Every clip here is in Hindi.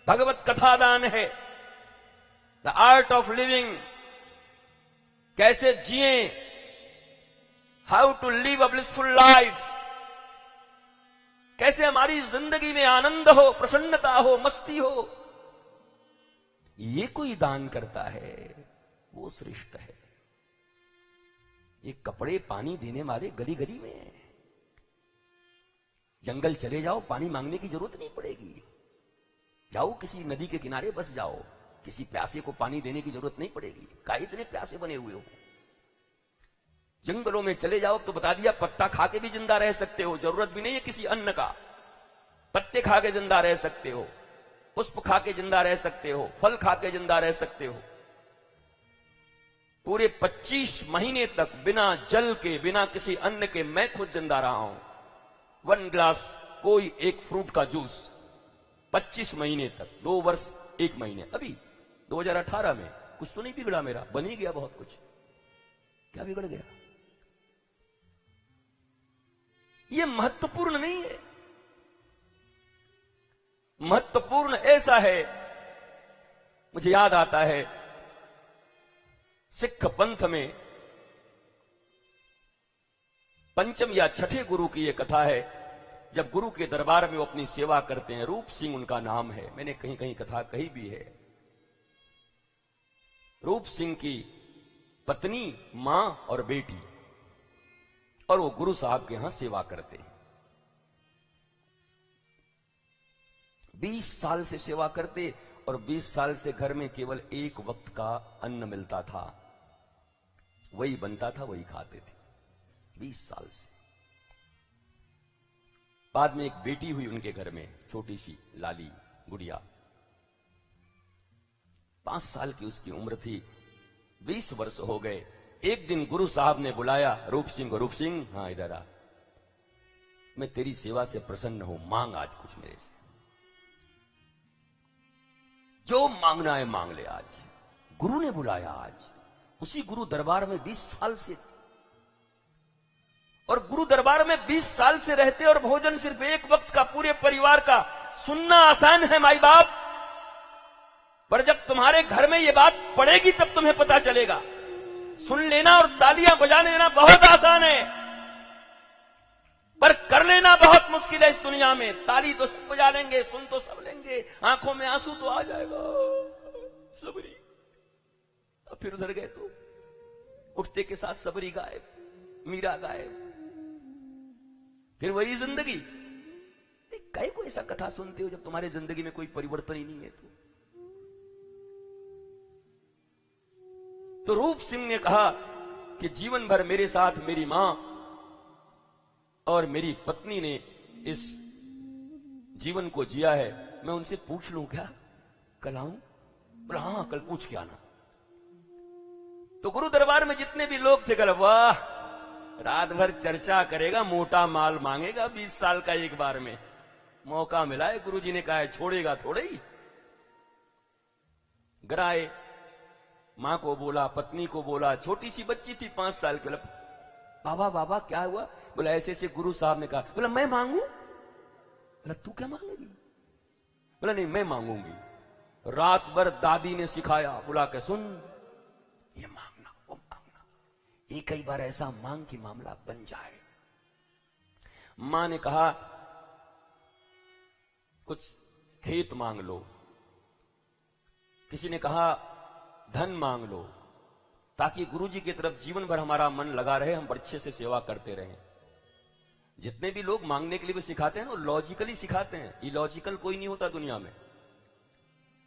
भगवत कथा दान है, द आर्ट ऑफ लिविंग, कैसे जिए, how to live a blissful life, कैसे हमारी जिंदगी में आनंद हो, प्रसन्नता हो, मस्ती हो, ये कोई दान करता है वो श्रेष्ठ है। ये कपड़े पानी देने वाले गली गली में हैं। जंगल चले जाओ, पानी मांगने की जरूरत नहीं पड़ेगी। जाओ किसी नदी के किनारे बस जाओ, किसी प्यासे को पानी देने की जरूरत नहीं पड़ेगी। काहे इतने प्यासे बने हुए हो? जंगलों में चले जाओ तो बता दिया, पत्ता खा के भी जिंदा रह सकते हो, जरूरत भी नहीं है किसी अन्न का। पत्ते खा के जिंदा रह सकते हो, पुष्प खा के जिंदा रह सकते हो, फल खा के जिंदा रह सकते हो। पूरे 25 महीने तक बिना जल के, बिना किसी अन्न के मैं खुद जिंदा रहा हूं। 1 ग्लास कोई एक फ्रूट का जूस 25 महीने तक, 2 वर्ष 1 महीने। अभी 2018 में कुछ तो नहीं बिगड़ा मेरा, बन ही गया बहुत कुछ। क्या बिगड़ गया? ये महत्वपूर्ण नहीं है। महत्वपूर्ण ऐसा है, मुझे याद आता है सिख पंथ में पंचम या छठे गुरु की यह कथा है। जब गुरु के दरबार में वो अपनी सेवा करते हैं, रूप सिंह उनका नाम है, मैंने कहीं कहीं कथा कही भी है। रूप सिंह की पत्नी, मां और बेटी, और वो गुरु साहब के यहां सेवा करते हैं। 20 साल से सेवा करते, और 20 साल से घर में केवल एक वक्त का अन्न मिलता था, वही बनता था, वही खाते थे 20 साल से। बाद में एक बेटी हुई उनके घर में, छोटी सी लाली गुड़िया, 5 साल की उसकी उम्र थी। 20 वर्ष हो गए। एक दिन गुरु साहब ने बुलाया रूप सिंह को, रूप सिंह हाँ इधर आ, मैं तेरी सेवा से प्रसन्न हूं, मांग आज कुछ मेरे से, जो मांगना है मांग ले आज। गुरु ने बुलाया आज, उसी गुरु दरबार में 20 साल से, और गुरु दरबार में 20 साल से रहते और भोजन सिर्फ एक वक्त का पूरे परिवार का। सुनना आसान है माई बाप, पर जब तुम्हारे घर में ये बात पड़ेगी तब तुम्हें पता चलेगा। सुन लेना और तालियां बजाने देना बहुत आसान है, पर कर लेना बहुत मुश्किल है इस दुनिया में। ताली तो सब बजा लेंगे, सुन तो सब लेंगे, आंखों में आंसू तो आ जाएगा, सबरी। अब फिर उधर गए तो उठते के साथ सबरी गायब, मीरा गायब, फिर वही जिंदगी। कई को ऐसा कथा सुनते हो जब तुम्हारी जिंदगी में कोई परिवर्तन ही नहीं है। तो रूप सिंह ने कहा कि जीवन भर मेरे साथ मेरी मां और मेरी पत्नी ने इस जीवन को जिया है, मैं उनसे पूछ लूं क्या? कल आऊं? बोला हाँ कल पूछ के आना। तो गुरु दरबार में जितने भी लोग थे, कल वाह रात भर चर्चा करेगा, मोटा माल मांगेगा 20 साल का एक बार में। मौका मिला है, गुरु जी ने कहा है छोड़ेगा थोड़े ही। गराए, मां को बोला, पत्नी को बोला, छोटी सी बच्ची थी 5 साल की। बाबा बाबा क्या हुआ? बोला ऐसे ऐसे गुरु साहब ने कहा। बोला मैं मांगू? बोला तू क्या मांगेगी? बोला नहीं मैं मांगूंगी। रात भर दादी ने सिखाया, बुला के सुन, ये मांगना वो मांगना, एक कई बार ऐसा मांग कि मामला बन जाए। मां ने कहा कुछ खेत मांग लो, किसी ने कहा धन मांग लो, ताकि गुरुजी की तरफ जीवन भर हमारा मन लगा रहे, हम अच्छे से सेवा करते रहें। जितने भी लोग मांगने के लिए भी सिखाते हैं ना, लॉजिकली सिखाते हैं, इलॉजिकल कोई नहीं होता दुनिया में।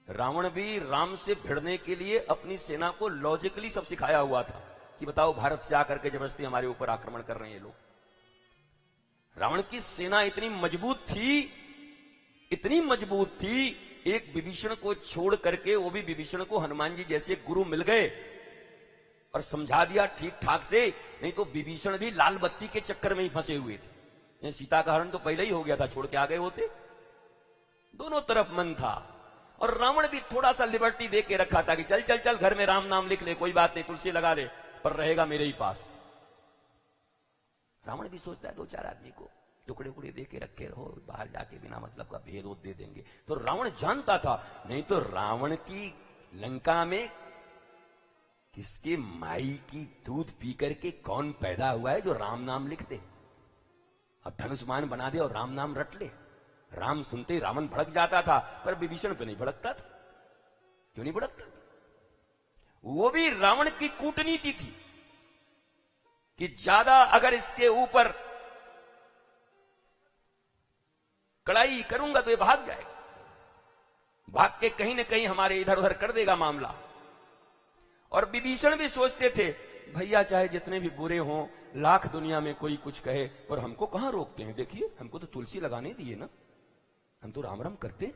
रावण भी राम से भिड़ने के लिए अपनी सेना को लॉजिकली सब सिखाया हुआ था कि बताओ भारत से आकर के जबरदस्ती हमारे ऊपर आक्रमण कर रहे हैं ये लोग। रावण की सेना इतनी मजबूत थी, इतनी मजबूत थी, एक विभीषण को छोड़ करके, वो भी विभीषण को हनुमान जी जैसे गुरु मिल गए और समझा दिया ठीक ठाक से, नहीं तो विभीषण भी लाल बत्ती के चक्कर में ही फंसे हुए थे। सीता का हरण तो पहले ही हो गया था, छोड़ के आ गए होते। दोनों तरफ मन था, और रावण भी थोड़ा सा लिबर्टी दे के रखा था कि चल चल चल घर में राम नाम लिख ले, कोई बात नहीं, तुलसी लगा ले, पर रहेगा मेरे ही पास। रावण भी सोचता है 2-4 आदमी को टुकड़े उकड़े दे के रखे रहो, बाहर जाके बिना मतलब का भेद दे देंगे। तो रावण जानता था, नहीं तो रावण की लंका में किसके माई की दूध पी करके कौन पैदा हुआ है जो राम नाम लिख दे और धनुष्मान बना दे और राम नाम रट ले। राम सुनते ही रावण भड़क जाता था, पर विभीषण पे नहीं भड़कता था। क्यों नहीं भड़कता? वो भी रावण की कूटनीति थी कि ज्यादा अगर इसके ऊपर कड़ाई करूंगा तो ये भाग जाएगा, भाग के कहीं ना कहीं हमारे इधर उधर कर देगा मामला। और विभीषण भी सोचते थे, भैया चाहे जितने भी बुरे हों, लाख दुनिया में कोई कुछ कहे, पर हमको कहां रोकते हैं। देखिए हमको तो तुलसी लगाने दिए ना, हम तो राम राम करते